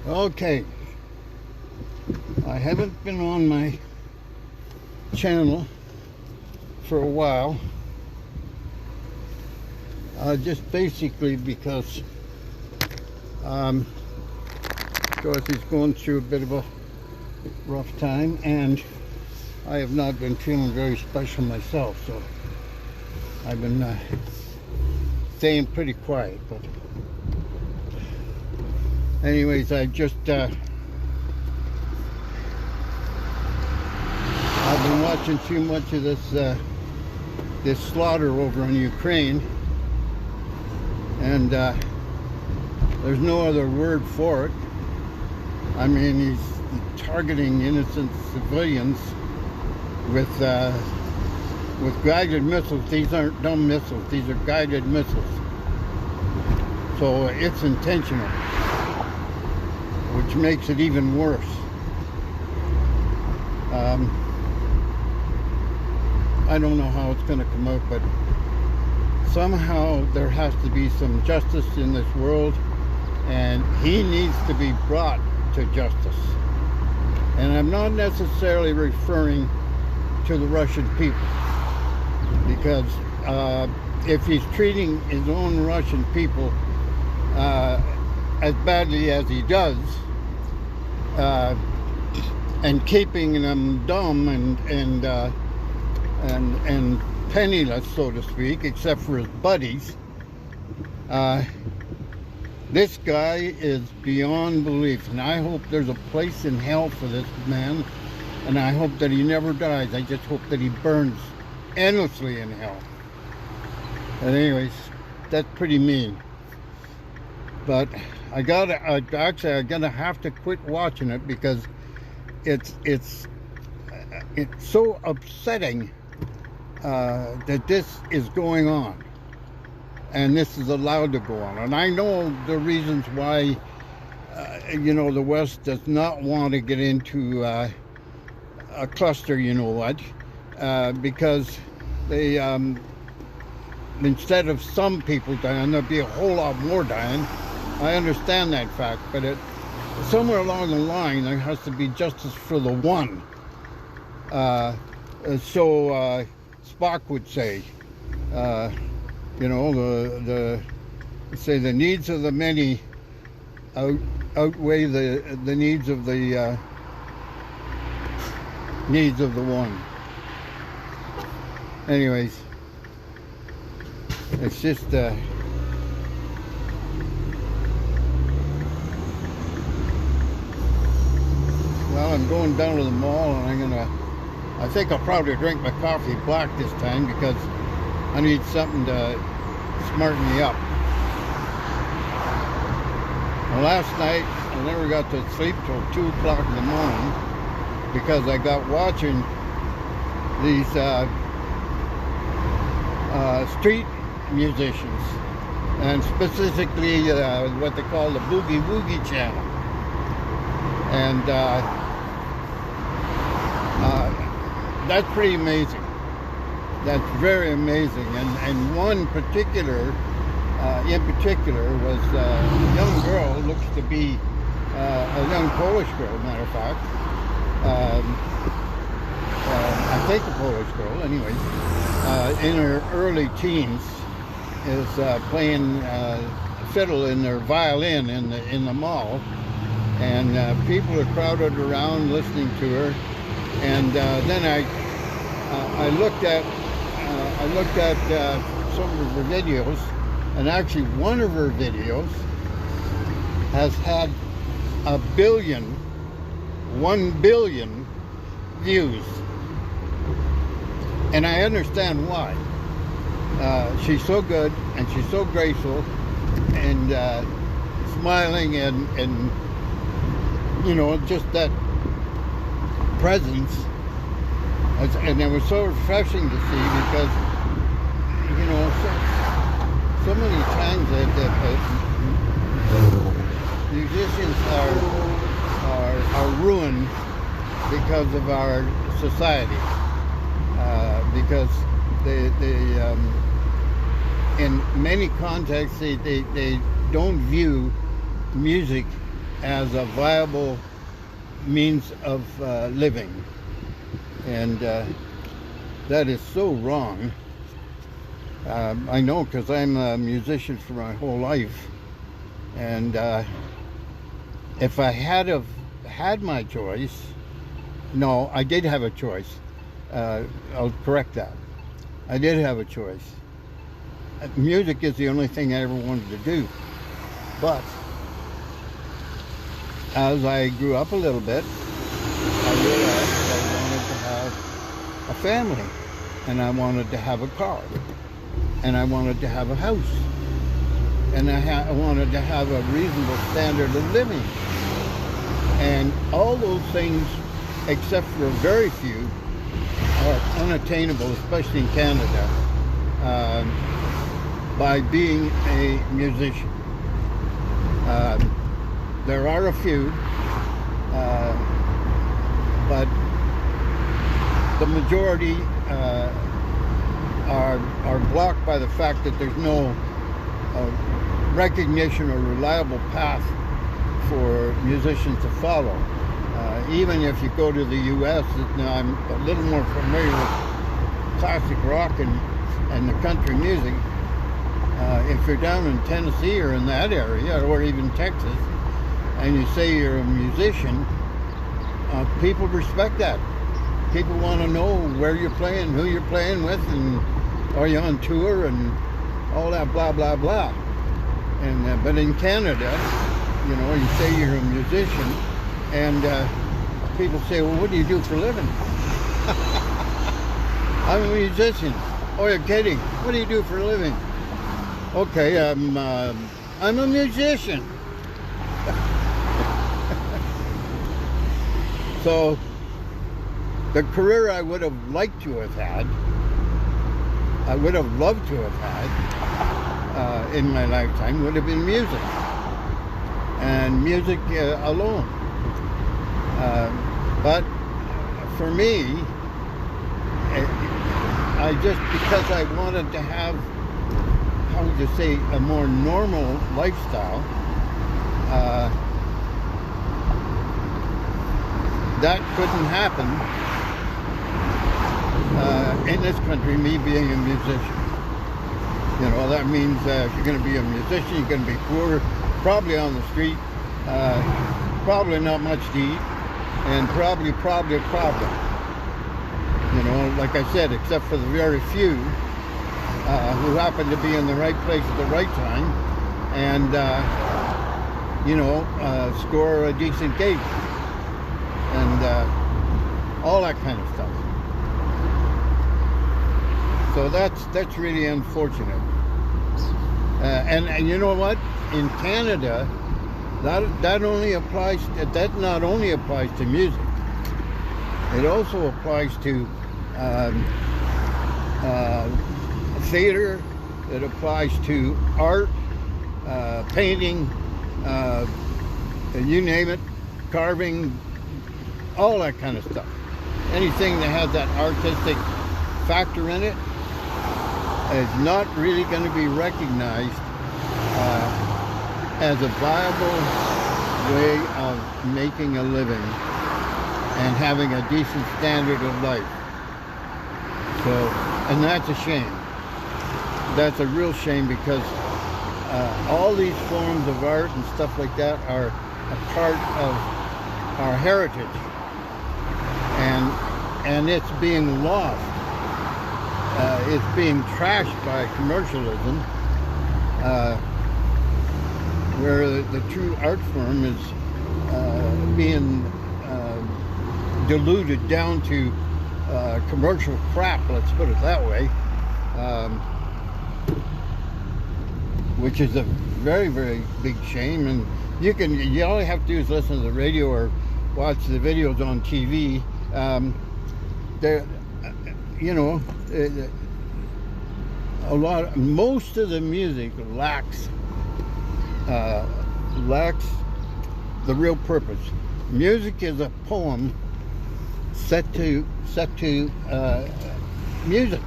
Okay, I haven't been on my channel for a while, just basically because Dorothy's going through a bit of a rough time, and I have not been feeling very special myself, so I've been staying pretty quiet. But anyways, I've been watching too much of this slaughter over in Ukraine, and there's no other word for it. I mean, he's targeting innocent civilians with guided missiles. These aren't dumb missiles. These are guided missiles. So it's intentional, which makes it even worse. I don't know how it's going to come out, but somehow there has to be some justice in this world, and he needs to be brought to justice. And I'm not necessarily referring to the Russian people, because if he's treating his own Russian people as badly as he does, and keeping them dumb and penniless, so to speak, except for his buddies, this guy is beyond belief, and I hope there's a place in hell for this man, and I hope that he never dies. I just hope that he burns endlessly in hell. But anyways, that's pretty mean. But I gotta have to quit watching it, because it's so upsetting that this is going on, and this is allowed to go on. And I know the reasons why the West does not want to get into a cluster, because they instead of some people dying, there'll be a whole lot more dying. I understand that fact, but somewhere along the line there has to be justice for the one. So Spock would say, the needs of the many outweigh the needs of the one. Anyways, it's just well, I'm going down to the mall, and I think I'll probably drink my coffee black this time, because I need something to smarten me up. Well, last night I never got to sleep till 2 o'clock in the morning, because I got watching these street musicians, and specifically what they call the Boogie Woogie channel. And that's pretty amazing. That's very amazing. And one particular, in particular, was a young girl, looks to be a young Polish girl, matter of fact. I think a Polish girl, anyway, in her early teens, is playing fiddle in their violin in the mall, and people are crowded around listening to her. And then I looked at some of her videos, and actually one of her videos has had 1 billion views, and I understand why. She's so good, and she's so graceful, and smiling, and just that presence, and it was so refreshing to see, because so many times that musicians are ruined because of our society, because they in many contexts they don't view music as a viable means of living. And that is so wrong. I know, because I'm a musician for my whole life. And if I had my choice, no, I did have a choice. I'll correct that. I did have a choice. Music is the only thing I ever wanted to do. But as I grew up a little bit, I realized I wanted to have a family, and I wanted to have a car, and I wanted to have a house, and I wanted to have a reasonable standard of living. And all those things, except for very few, are unattainable, especially in Canada, by being a musician. There are a few, but the majority are blocked by the fact that there's no recognition or reliable path for musicians to follow. Even if you go to the U.S., now I'm a little more familiar with classic rock and the country music. If you're down in Tennessee or in that area, or even Texas, and you say you're a musician, people respect that. People want to know where you're playing, who you're playing with, and are you on tour, and all that blah, blah, blah. And but in Canada, you know, you say you're a musician, and people say, well, what do you do for a living? I'm a musician. Oh, you're kidding. What do you do for a living? Okay, I'm a musician. So the career I would have liked to have had, I would have loved to have had in my lifetime, would have been music, and music alone. But for me, I just, because I wanted to have, how would you say, a more normal lifestyle, that couldn't happen in this country, me being a musician. You know, that means if you're going to be a musician, you're going to be poor, probably on the street, probably not much to eat, and probably a problem. You know, like I said, except for the very few who happen to be in the right place at the right time, and you know, score a decent gig, and all that kind of stuff. So that's really unfortunate. And you know what? In Canada, that not only applies to music. It also applies to theater. It applies to art, painting, you name it, carving, all that kind of stuff. Anything that has that artistic factor in it is not really going to be recognized as a viable way of making a living and having a decent standard of life. So, and that's a shame. That's a real shame, because all these forms of art and stuff like that are a part of our heritage, and it's being lost. It's being trashed by commercialism, where the true art form is being diluted down to commercial crap, let's put it that way, which is a very, very big shame. And you all you have to do is listen to the radio or watch the videos on TV. You know, most of the music lacks the real purpose. Music is a poem set to music,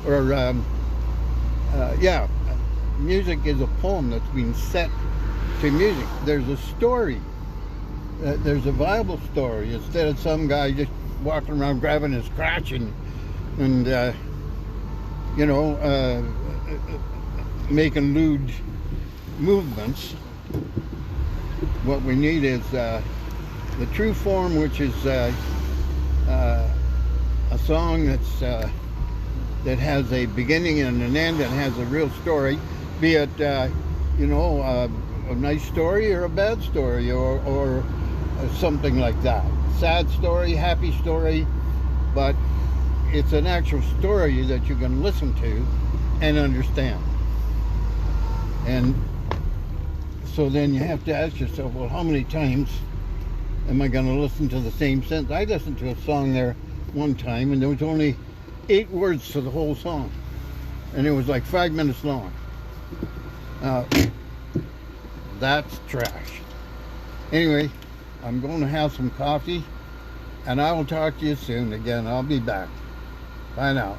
or music is a poem that's been set to music. There's a story. There's a Bible story instead of some guy just walking around grabbing his crotch and making lewd movements. What we need is the true form, which is a song that has a beginning and an end and has a real story, be it a nice story or a bad story or something like that. Sad story, happy story, but it's an actual story that you can listen to and understand. And so then you have to ask yourself, well, how many times am I going to listen to the same sentence? I listened to a song there one time, and there was only 8 words to the whole song, and it was like 5 minutes long. That's trash. Anyway, I'm going to have some coffee, and I will talk to you soon again. I'll be back. Bye now.